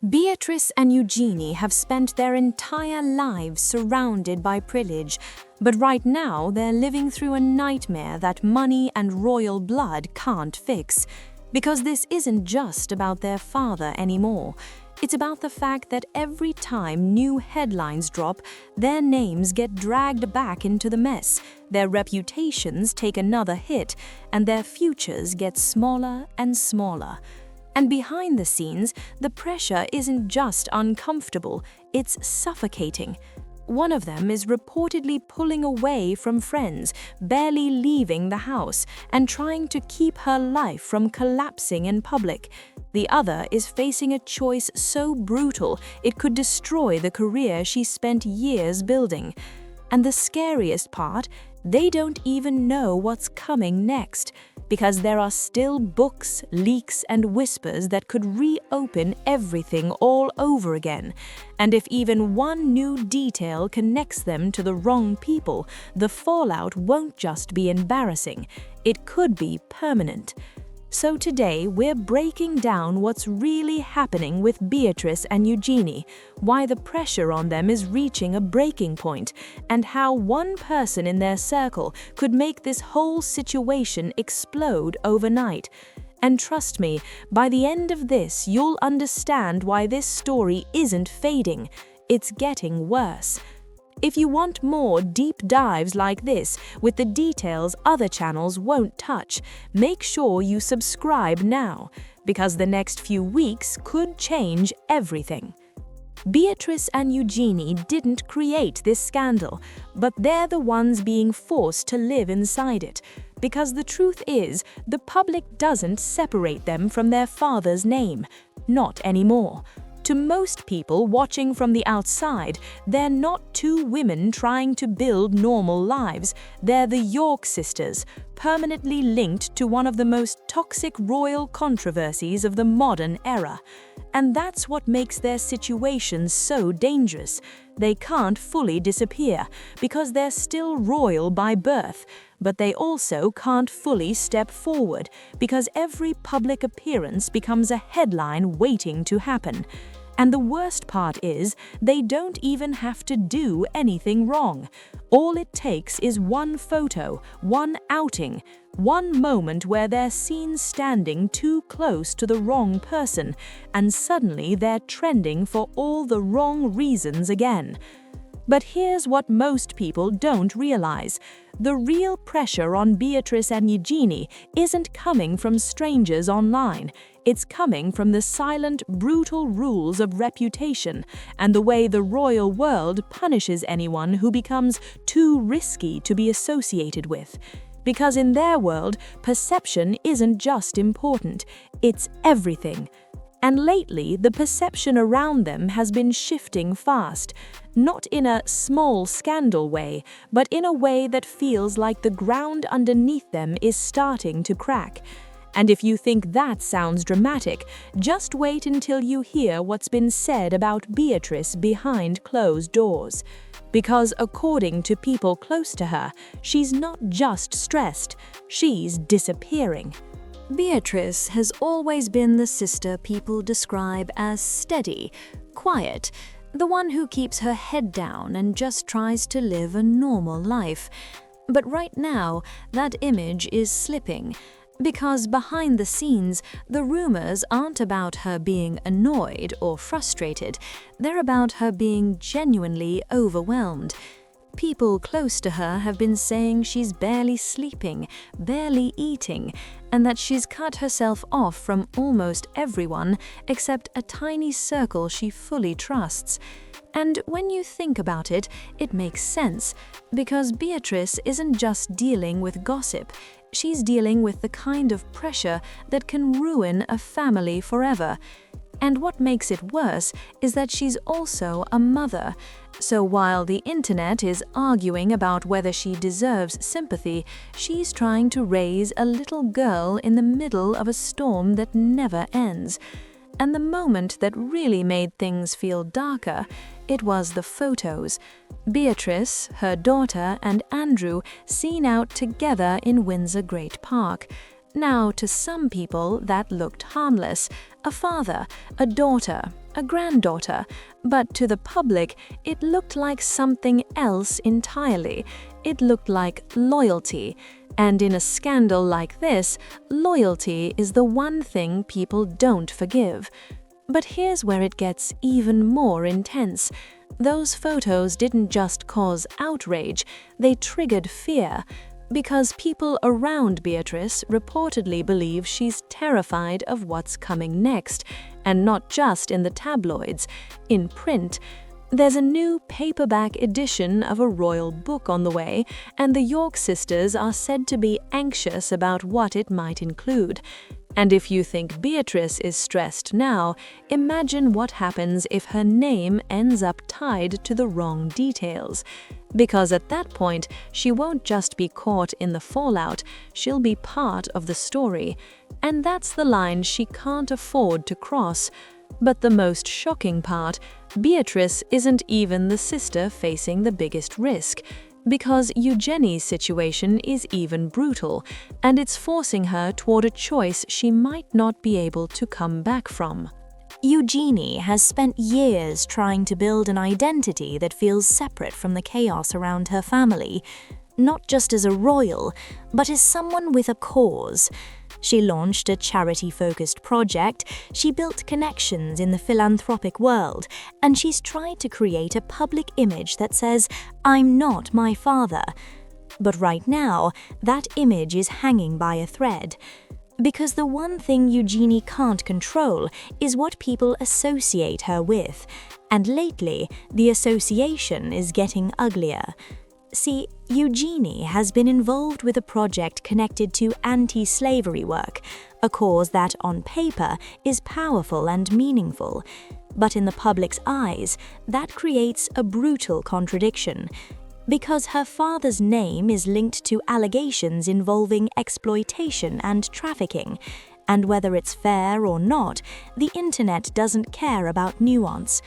Beatrice and Eugenie have spent their entire lives surrounded by privilege, but right now they're living through a nightmare that money and royal blood can't fix. Because this isn't just about their father anymore. It's about the fact that every time new headlines drop, their names get dragged back into the mess, their reputations take another hit, and their futures get smaller and smaller. And behind the scenes, the pressure isn't just uncomfortable, it's suffocating. One of them is reportedly pulling away from friends, barely leaving the house, and trying to keep her life from collapsing in public. The other is facing a choice so brutal it could destroy the career she spent years building. And the scariest part, they don't even know what's coming next, because there are still books, leaks, and whispers that could reopen everything all over again. And if even one new detail connects them to the wrong people, the fallout won't just be embarrassing, it could be permanent. So today, we're breaking down what's really happening with Beatrice and Eugenie, why the pressure on them is reaching a breaking point, and how one person in their circle could make this whole situation explode overnight. And trust me, by the end of this, you'll understand why this story isn't fading. It's getting worse. If you want more deep dives like this, with the details other channels won't touch, make sure you subscribe now, because the next few weeks could change everything. Beatrice and Eugenie didn't create this scandal, but they're the ones being forced to live inside it. Because the truth is, the public doesn't separate them from their father's name. Not anymore. To most people watching from the outside, they're not two women trying to build normal lives. They're the York sisters, permanently linked to one of the most toxic royal controversies of the modern era. And that's what makes their situation so dangerous. They can't fully disappear, because they're still royal by birth, but they also can't fully step forward, because every public appearance becomes a headline waiting to happen. And the worst part is, they don't even have to do anything wrong. All it takes is one photo, one outing, one moment where they're seen standing too close to the wrong person, and suddenly they're trending for all the wrong reasons again. But here's what most people don't realize. The real pressure on Beatrice and Eugenie isn't coming from strangers online. It's coming from the silent, brutal rules of reputation and the way the royal world punishes anyone who becomes too risky to be associated with. Because in their world, perception isn't just important, it's everything. And lately, the perception around them has been shifting fast, not in a small scandal way, but in a way that feels like the ground underneath them is starting to crack. And if you think that sounds dramatic, just wait until you hear what's been said about Beatrice behind closed doors. Because according to people close to her, she's not just stressed, she's disappearing. Beatrice has always been the sister people describe as steady, quiet, the one who keeps her head down and just tries to live a normal life. But right now, that image is slipping, because behind the scenes, the rumors aren't about her being annoyed or frustrated, they're about her being genuinely overwhelmed. People close to her have been saying she's barely sleeping, barely eating, and that she's cut herself off from almost everyone except a tiny circle she fully trusts. And when you think about it, it makes sense, because Beatrice isn't just dealing with gossip, she's dealing with the kind of pressure that can ruin a family forever. And what makes it worse is that she's also a mother. So while the internet is arguing about whether she deserves sympathy, she's trying to raise a little girl in the middle of a storm that never ends. And the moment that really made things feel darker, it was the photos. Beatrice, her daughter, and Andrew seen out together in Windsor Great Park. Now, to some people, that looked harmless. A father, a daughter, a granddaughter, but to the public, it looked like something else entirely. It looked like loyalty. And in a scandal like this, loyalty is the one thing people don't forgive. But here's where it gets even more intense. Those photos didn't just cause outrage, they triggered fear. Because people around Beatrice reportedly believe she's terrified of what's coming next, and not just in the tabloids. In print, there's a new paperback edition of a royal book on the way, and the York sisters are said to be anxious about what it might include. And if you think Beatrice is stressed now, imagine what happens if her name ends up tied to the wrong details. Because at that point, she won't just be caught in the fallout, she'll be part of the story. And that's the line she can't afford to cross. But the most shocking part, Beatrice isn't even the sister facing the biggest risk. Because Eugenie's situation is even brutal, and it's forcing her toward a choice she might not be able to come back from. Eugenie has spent years trying to build an identity that feels separate from the chaos around her family, not just as a royal, but as someone with a cause. She launched a charity-focused project, she built connections in the philanthropic world, and she's tried to create a public image that says, "I'm not my father." But right now, that image is hanging by a thread. Because the one thing Eugenie can't control is what people associate her with, and lately, the association is getting uglier. See, Eugenie has been involved with a project connected to anti-slavery work, a cause that, on paper, is powerful and meaningful. But in the public's eyes, that creates a brutal contradiction. Because her father's name is linked to allegations involving exploitation and trafficking. And whether it's fair or not, the internet doesn't care about nuance.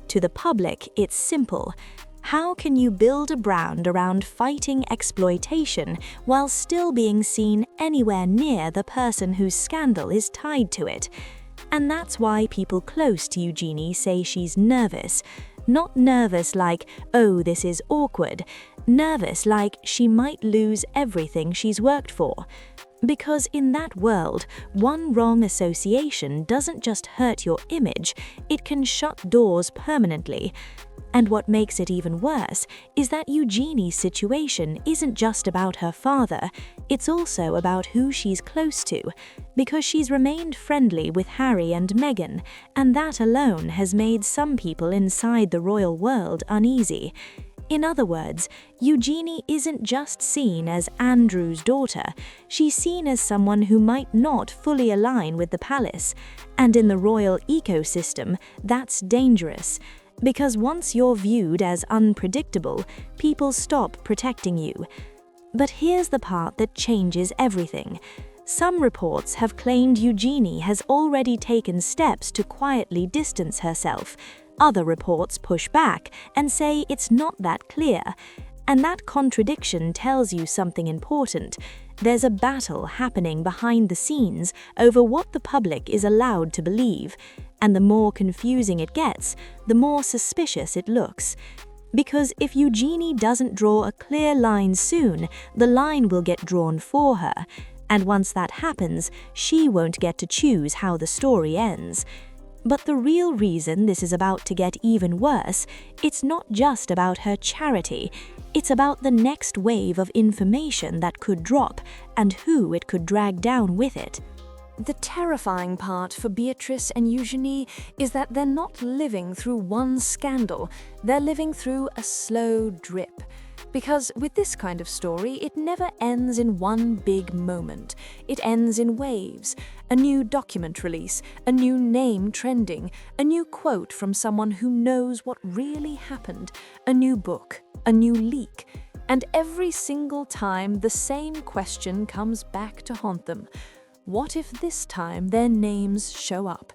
To the public, it's simple. How can you build a brand around fighting exploitation while still being seen anywhere near the person whose scandal is tied to it? And that's why people close to Eugenie say she's nervous. Not nervous like, oh, this is awkward. Nervous like she might lose everything she's worked for. Because in that world, one wrong association doesn't just hurt your image, it can shut doors permanently. And what makes it even worse is that Eugenie's situation isn't just about her father, it's also about who she's close to, because she's remained friendly with Harry and Meghan, and that alone has made some people inside the royal world uneasy. In other words, Eugenie isn't just seen as Andrew's daughter, she's seen as someone who might not fully align with the palace. And in the royal ecosystem, that's dangerous. Because once you're viewed as unpredictable, people stop protecting you. But here's the part that changes everything. Some reports have claimed Eugenie has already taken steps to quietly distance herself. Other reports push back and say it's not that clear. And that contradiction tells you something important. There's a battle happening behind the scenes over what the public is allowed to believe. And the more confusing it gets, the more suspicious it looks. Because if Eugenie doesn't draw a clear line soon, the line will get drawn for her. And once that happens, she won't get to choose how the story ends. But the real reason this is about to get even worse, it's not just about her charity. It's about the next wave of information that could drop and who it could drag down with it. The terrifying part for Beatrice and Eugenie is that they're not living through one scandal, they're living through a slow drip. Because with this kind of story, it never ends in one big moment. It ends in waves. A new document release, a new name trending, a new quote from someone who knows what really happened, a new book, a new leak. And every single time, the same question comes back to haunt them. What if this time their names show up?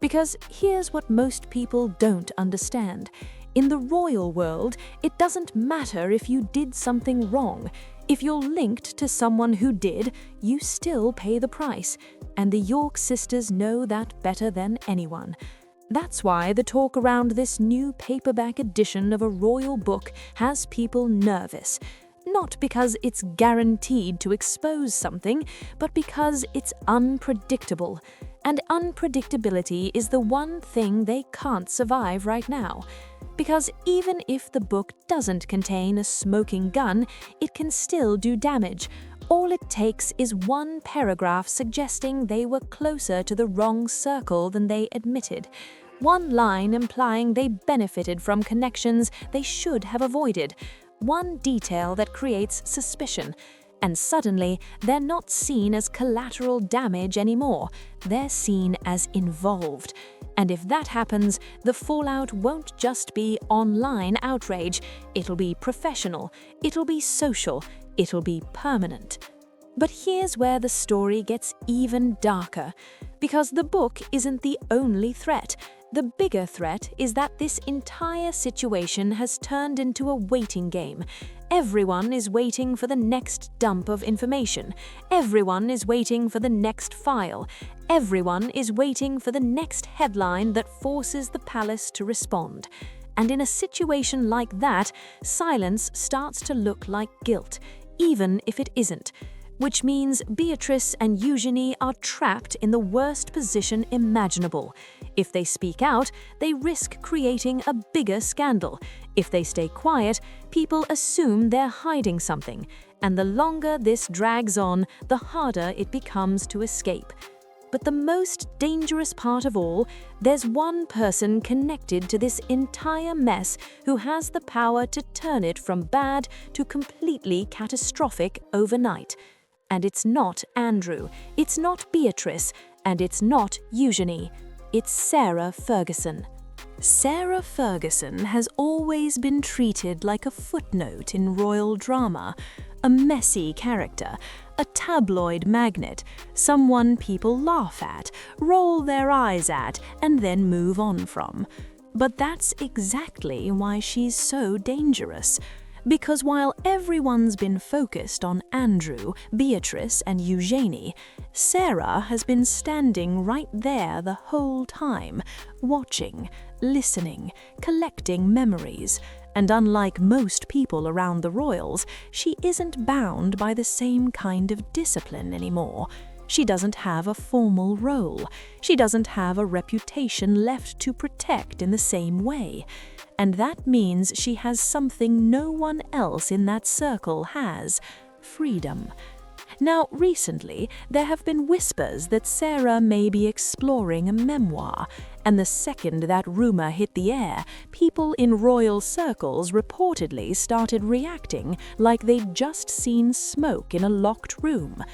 Because here's what most people don't understand. In the royal world, it doesn't matter if you did something wrong. If you're linked to someone who did, you still pay the price. And the York sisters know that better than anyone. That's why the talk around this new paperback edition of a royal book has people nervous. Not because it's guaranteed to expose something, but because it's unpredictable. And unpredictability is the one thing they can't survive right now. Because even if the book doesn't contain a smoking gun, it can still do damage. All it takes is one paragraph suggesting they were closer to the wrong circle than they admitted. One line implying they benefited from connections they should have avoided. One detail that creates suspicion. And suddenly, they're not seen as collateral damage anymore. They're seen as involved. And if that happens, the fallout won't just be online outrage. It'll be professional. It'll be social. It'll be permanent. But here's where the story gets even darker. Because the book isn't the only threat. The bigger threat is that this entire situation has turned into a waiting game. Everyone is waiting for the next dump of information. Everyone is waiting for the next file. Everyone is waiting for the next headline that forces the palace to respond. And in a situation like that, silence starts to look like guilt, even if it isn't. Which means Beatrice and Eugenie are trapped in the worst position imaginable. If they speak out, they risk creating a bigger scandal. If they stay quiet, people assume they're hiding something. And the longer this drags on, the harder it becomes to escape. But the most dangerous part of all, there's one person connected to this entire mess who has the power to turn it from bad to completely catastrophic overnight. And it's not Andrew, it's not Beatrice, and it's not Eugenie. It's Sarah Ferguson. Sarah Ferguson has always been treated like a footnote in royal drama, a messy character, a tabloid magnet, someone people laugh at, roll their eyes at, and then move on from. But that's exactly why she's so dangerous. Because while everyone's been focused on Andrew, Beatrice, and Eugenie, Sarah has been standing right there the whole time, watching, listening, collecting memories. And unlike most people around the royals, she isn't bound by the same kind of discipline anymore. She doesn't have a formal role. She doesn't have a reputation left to protect in the same way. And that means she has something no one else in that circle has: freedom. Now, recently, there have been whispers that Sarah may be exploring a memoir, and the second that rumor hit the air, people in royal circles reportedly started reacting like they'd just seen smoke in a locked room.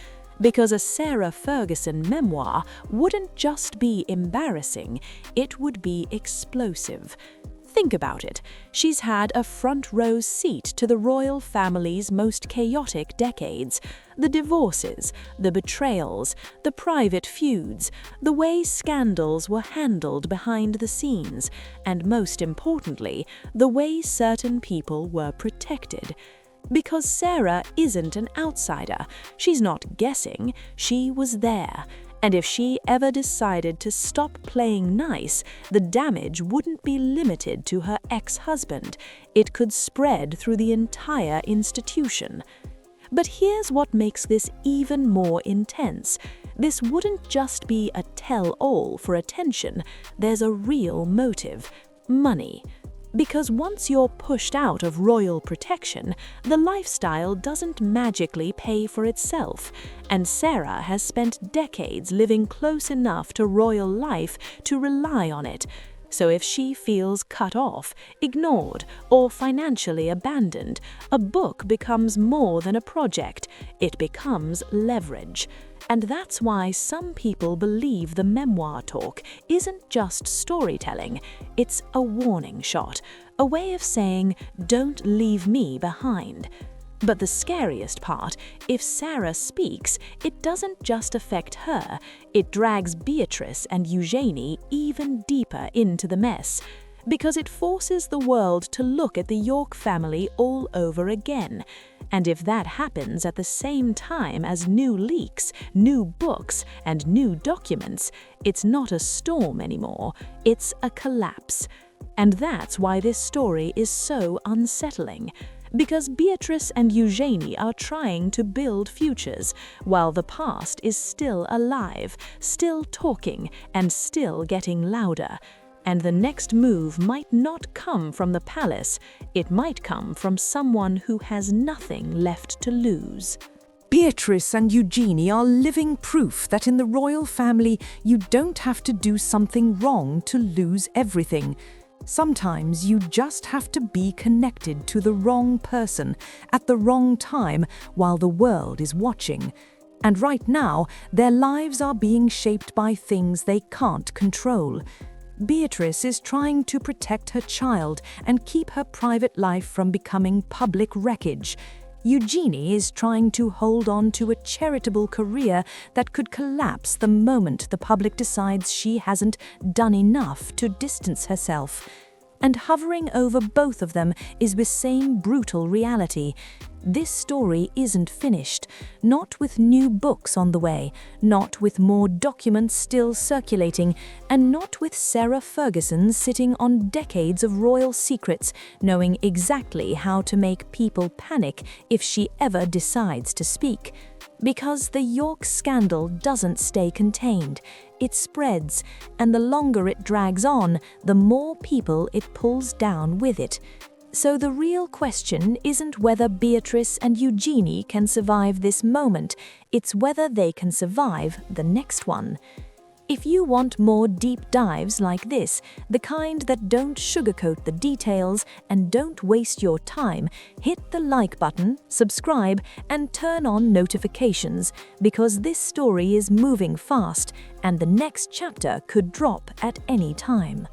Because a Sarah Ferguson memoir wouldn't just be embarrassing, it would be explosive. Think about it. She's had a front-row seat to the royal family's most chaotic decades. The divorces, the betrayals, the private feuds, the way scandals were handled behind the scenes, and most importantly, the way certain people were protected. Because Sarah isn't an outsider. She's not guessing. She was there. And if she ever decided to stop playing nice, the damage wouldn't be limited to her ex-husband. It could spread through the entire institution. But here's what makes this even more intense. This wouldn't just be a tell-all for attention. There's a real motive: money. Because once you're pushed out of royal protection, the lifestyle doesn't magically pay for itself. And Sarah has spent decades living close enough to royal life to rely on it. So if she feels cut off, ignored, or financially abandoned, a book becomes more than a project. It becomes leverage. And that's why some people believe the memoir talk isn't just storytelling, it's a warning shot, a way of saying, "Don't leave me behind." But the scariest part, if Sarah speaks, it doesn't just affect her, it drags Beatrice and Eugenie even deeper into the mess. because it forces the world to look at the York family all over again. And if that happens at the same time as new leaks, new books, and new documents, it's not a storm anymore, it's a collapse. And that's why this story is so unsettling. Because Beatrice and Eugenie are trying to build futures, while the past is still alive, still talking, and still getting louder. And the next move might not come from the palace, it might come from someone who has nothing left to lose. Beatrice and Eugenie are living proof that in the royal family you don't have to do something wrong to lose everything. Sometimes you just have to be connected to the wrong person at the wrong time while the world is watching. And right now, their lives are being shaped by things they can't control. Beatrice is trying to protect her child and keep her private life from becoming public wreckage. Eugenie is trying to hold on to a charitable career that could collapse the moment the public decides she hasn't done enough to distance herself. And hovering over both of them is the same brutal reality. This story isn't finished, not with new books on the way, not with more documents still circulating, and not with Sarah Ferguson sitting on decades of royal secrets, knowing exactly how to make people panic if she ever decides to speak. Because the York scandal doesn't stay contained, it spreads, and the longer it drags on, the more people it pulls down with it. So the real question isn't whether Beatrice and Eugenie can survive this moment, it's whether they can survive the next one. If you want more deep dives like this, the kind that don't sugarcoat the details and don't waste your time, hit the like button, subscribe, and turn on notifications, because this story is moving fast and the next chapter could drop at any time.